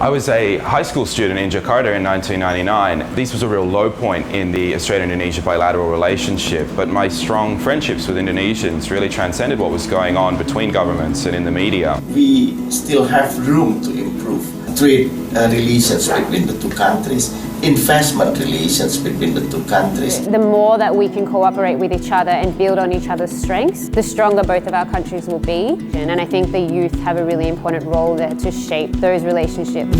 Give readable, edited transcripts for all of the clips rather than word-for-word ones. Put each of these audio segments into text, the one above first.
I was a high school student in Jakarta in 1999. This was a real low point in the Australia-Indonesia bilateral relationship, but my strong friendships with Indonesians really transcended what was going on between governments and in the media. We still have room to improve trade relations between the two countries, investment relations between the two countries. The more that we can cooperate with each other and build on each other's strengths, the stronger both of our countries will be. And I think the youth have a really important role there to shape those relationships.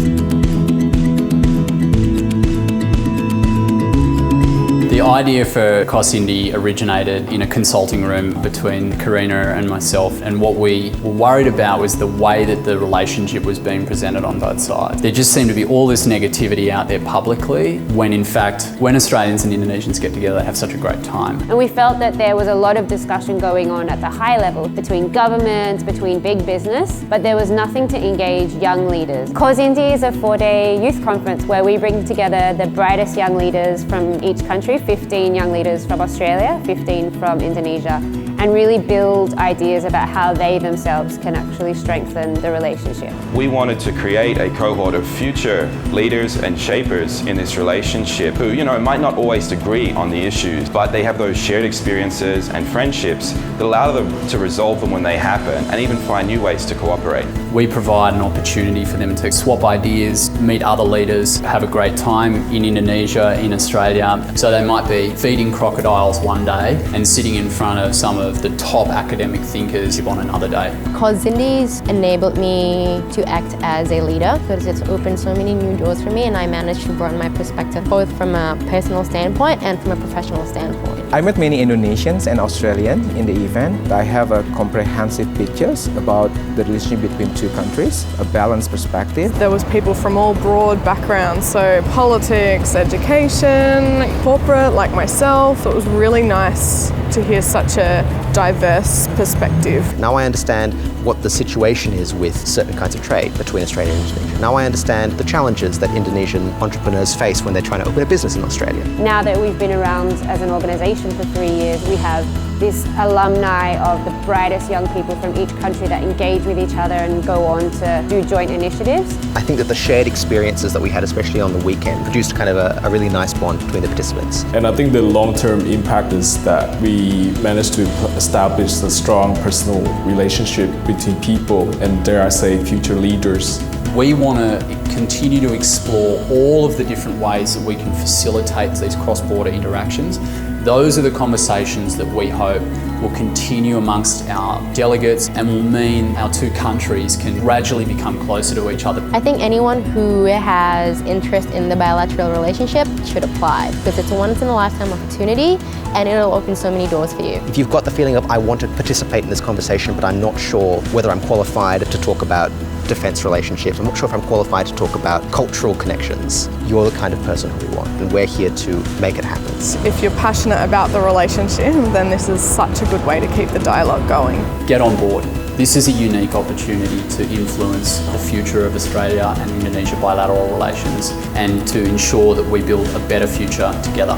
The idea for CAUSINDY originated in a consulting room between Karina and myself, and what we were worried about was the way that the relationship was being presented on both sides. There just seemed to be all this negativity out there publicly, when in fact, when Australians and Indonesians get together, they have such a great time. And we felt that there was a lot of discussion going on at the high level between governments, between big business, but there was nothing to engage young leaders. CAUSINDY is a 4-day youth conference where we bring together the brightest young leaders from each country, 15 young leaders from Australia, 15 from Indonesia, and really build ideas about how they themselves can actually strengthen the relationship. We wanted to create a cohort of future leaders and shapers in this relationship who, might not always agree on the issues, but they have those shared experiences and friendships that allow them to resolve them when they happen and even find new ways to cooperate. We provide an opportunity for them to swap ideas, meet other leaders, have a great time in Indonesia, in Australia. So they might be feeding crocodiles one day and sitting in front of some of the top academic thinkers on another day. CAUSINDY's enabled me to act as a leader because it's opened so many new doors for me, and I managed to broaden my perspective both from a personal standpoint and from a professional standpoint. I met many Indonesians and Australians in the event. I have a comprehensive pictures about the relationship between two countries, a balanced perspective. There was people from all broad backgrounds, so politics, education, corporate, like myself. It was really nice to hear such a diverse perspective. Now I understand what the situation is with certain kinds of trade between Australia and Indonesia. Now I understand the challenges that Indonesian entrepreneurs face when they're trying to open a business in Australia. Now that we've been around as an organisation for 3 years, we have this alumni of the brightest young people from each country that engage with each other and go on to do joint initiatives. I think that the shared experiences that we had, especially on the weekend, produced kind of a really nice bond between the participants. And I think the long-term impact is that we managed to establish a strong personal relationship between people and, dare I say, future leaders. We want to continue to explore all of the different ways that we can facilitate these cross-border interactions. Those are the conversations that we hope will continue amongst our delegates and will mean our two countries can gradually become closer to each other. I think anyone who has interest in the bilateral relationship should apply because it's a once-in-a-lifetime opportunity and it'll open so many doors for you. If you've got the feeling of, I want to participate in this conversation, but I'm not sure whether I'm qualified to talk about defence relationships, I'm not sure if I'm qualified to talk about cultural connections, you're the kind of person who we want, and we're here to make it happen. If you're passionate about the relationship, then this is such a good way to keep the dialogue going. Get on board. This is a unique opportunity to influence the future of Australia and Indonesia bilateral relations and to ensure that we build a better future together.